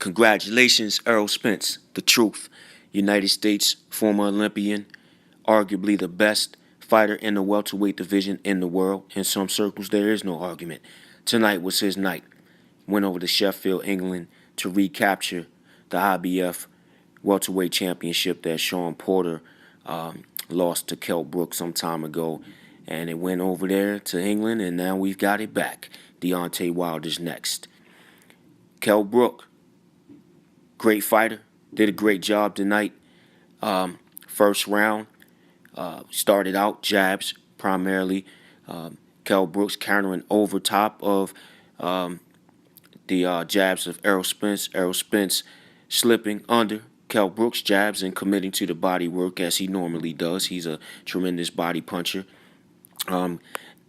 Congratulations, Errol Spence, the truth. United States former Olympian, arguably the best fighter in the welterweight division in the world. In some circles, there is no argument. Tonight was his night. Went over to Sheffield, England to recapture the IBF welterweight championship that Sean Porter lost to Kell Brooke some time ago. And it went over there to England, and now we've got it back. Deontay Wilder's next. Kell Brooke, great fighter, did a great job tonight. First round, started out jabs primarily. Kell Brooks countering over top of the jabs of Errol Spence. Errol Spence slipping under Kell Brooks' jabs and committing to the body work as he normally does. He's a tremendous body puncher.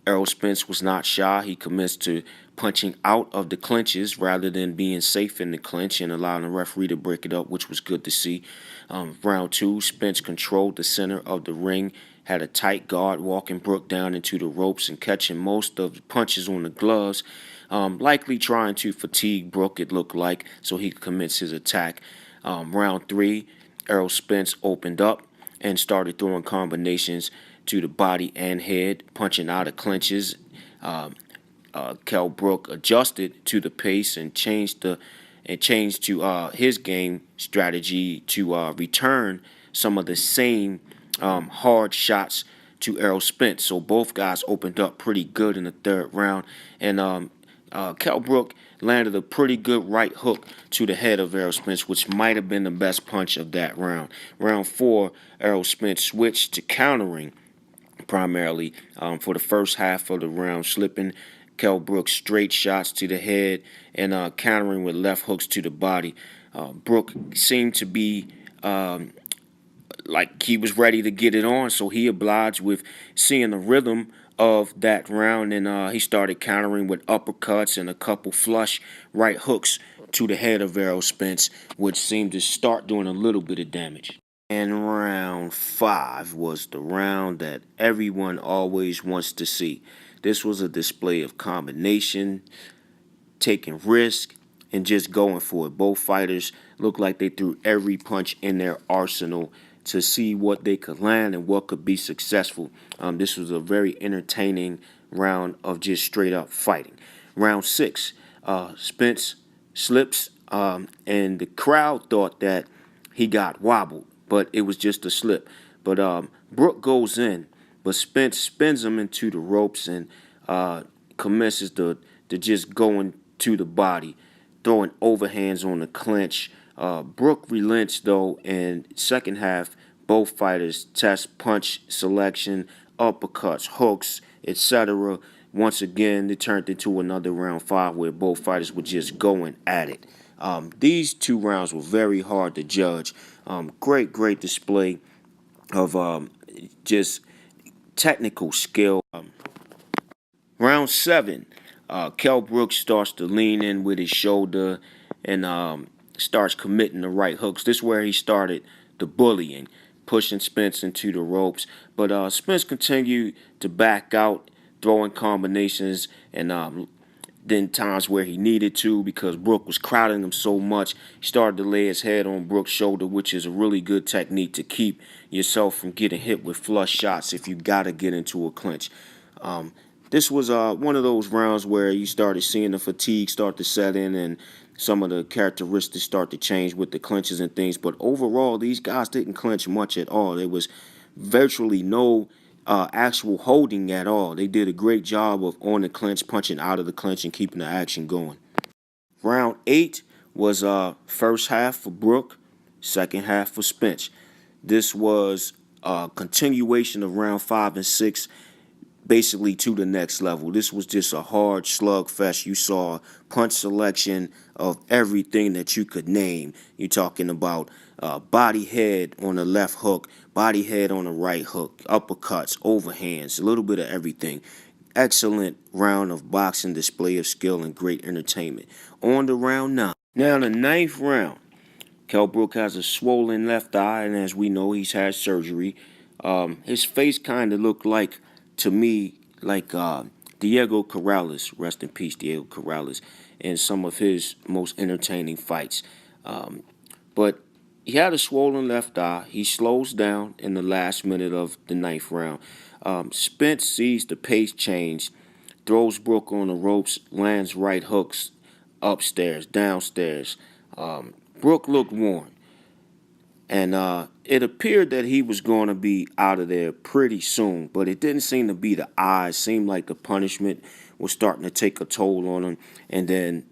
Errol Spence was not shy. He commenced to punching out of the clinches rather than being safe in the clinch and allowing the referee to break it up, which was good to see. Round two, Spence controlled the center of the ring, had a tight guard, walking Brooke down into the ropes and catching most of the punches on the gloves, likely trying to fatigue Brooke, it looked like, so he could commence his attack. Round three, Errol Spence opened up and started throwing combinations to the body and head, punching out of clinches. Kell Brooke adjusted to the pace and changed to his game strategy to return some of the same hard shots to Errol Spence. So both guys opened up pretty good in the third round, and Kell Brooke landed a pretty good right hook to the head of Errol Spence, which might have been the best punch of that round. Round four, Errol Spence switched to countering primarily for the first half of the round, slipping Kell Brooke straight shots to the head and countering with left hooks to the body. Brooke seemed to be like he was ready to get it on, so he obliged with seeing the rhythm of that round, and he started countering with uppercuts and a couple flush right hooks to the head of Errol Spence, which seemed to start doing a little bit of damage. And round five was the round that everyone always wants to see. This was a display of combination, taking risk, and just going for it. Both fighters looked like they threw every punch in their arsenal to see what they could land and what could be successful. This was a very entertaining round of just straight up fighting. Round six, Spence slips, and the crowd thought that he got wobbled, but it was just a slip. But Brooke goes in, but Spence spins him into the ropes and commences to just going to the body, throwing overhands on the clinch. Brooke relents, though, and second half, both fighters test punch selection, uppercuts, hooks, etc. Once again, it turned into another round five where both fighters were just going at it. These two rounds were very hard to judge. Great display of just technical skill. Round seven, Kell Brooke starts to lean in with his shoulder and starts committing the right hooks. This is where he started the bullying, pushing Spence into the ropes. But Spence continued to back out, throwing combinations, and then times where he needed to because Brooke was crowding him so much. He started to lay his head on Brooke's shoulder, which is a really good technique to keep yourself from getting hit with flush shots if you got to get into a clinch. This was one of those rounds where you started seeing the fatigue start to set in and some of the characteristics start to change with the clinches and things. But overall, these guys didn't clinch much at all. There was virtually no actual holding at all. They did a great job of on the clinch, punching out of the clinch, and keeping the action going. Round eight was first half for Brooke, second half for Spence. This was a continuation of round five and six, basically to the next level. This was just a hard slugfest. You saw punch selection of everything that you could name. You're talking about body head on the left hook, body head on the right hook, uppercuts, overhands, a little bit of everything. Excellent round of boxing, display of skill, and great entertainment. On to round nine. Now the ninth round. Kell Brooke has a swollen left eye, and as we know, he's had surgery. His face kind of looked like, to me, like Diego Corrales, rest in peace, Diego Corrales, in some of his most entertaining fights. But he had a swollen left eye. He slows down in the last minute of the ninth round. Spence sees the pace change, throws Brooke on the ropes, lands right hooks upstairs, downstairs. Brooke looked worn, and it appeared that he was going to be out of there pretty soon, but it didn't seem to be the eyes. It seemed like the punishment was starting to take a toll on him, and then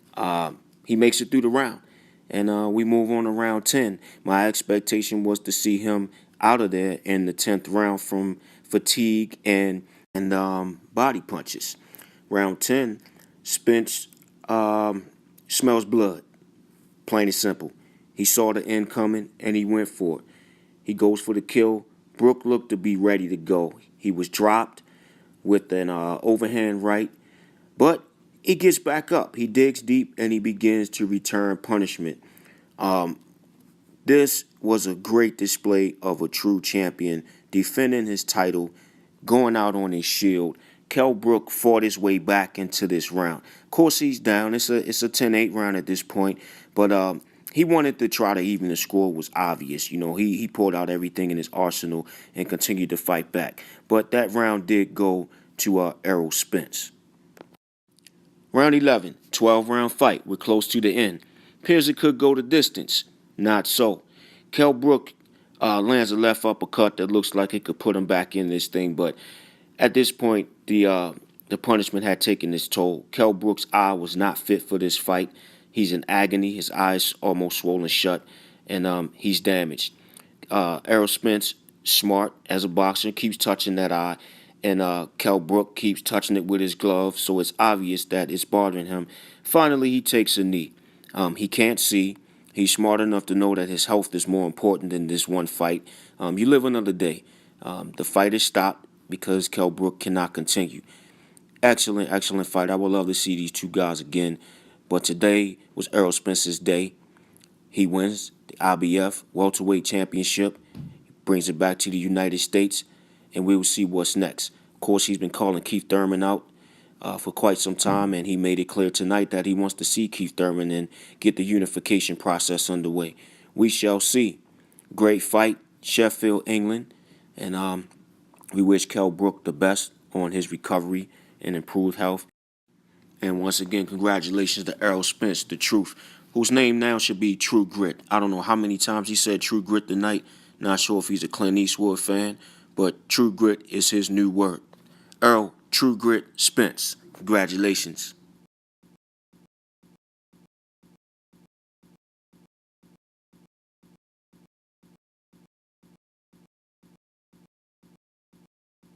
he makes it through the round, and we move on to round 10. My expectation was to see him out of there in the 10th round from fatigue and body punches. Round 10, Spence smells blood, plain and simple. He saw the end coming, and he went for it. He goes for the kill. Brooke looked to be ready to go. He was dropped with an overhand right, but he gets back up. He digs deep, and he begins to return punishment. This was a great display of a true champion, defending his title, going out on his shield. Kell Brooke fought his way back into this round. Of course, he's down. It's a 10-8 round at this point, but he wanted to try to even the score. Was obvious. You know, he pulled out everything in his arsenal and continued to fight back. But that round did go to Errol Spence. Round 11, 12-round fight. We're close to the end. Appears it could go the distance. Not so. Kell Brooke lands a left uppercut that looks like it could put him back in this thing, but at this point, the punishment had taken its toll. Kell Brooke's eye was not fit for this fight. He's in agony. His eyes almost swollen shut, and he's damaged. Errol Spence, smart as a boxer, keeps touching that eye, and Kell Brooke keeps touching it with his glove, so it's obvious that it's bothering him. Finally, he takes a knee. He can't see. He's smart enough to know that his health is more important than this one fight. You live another day. The fight is stopped because Kell Brooke cannot continue. Excellent, excellent fight. I would love to see these two guys again. But today was Errol Spence's day. He wins the IBF Welterweight Championship, brings it back to the United States, and we will see what's next. Of course, he's been calling Keith Thurman out for quite some time, and he made it clear tonight that he wants to see Keith Thurman and get the unification process underway. We shall see. Great fight, Sheffield, England, and we wish Kell Brooke the best on his recovery and improved health. And once again, congratulations to Errol Spence, the truth, whose name now should be True Grit. I don't know how many times he said True Grit tonight. Not sure if he's a Clint Eastwood fan, but True Grit is his new word. Errol True Grit Spence, congratulations.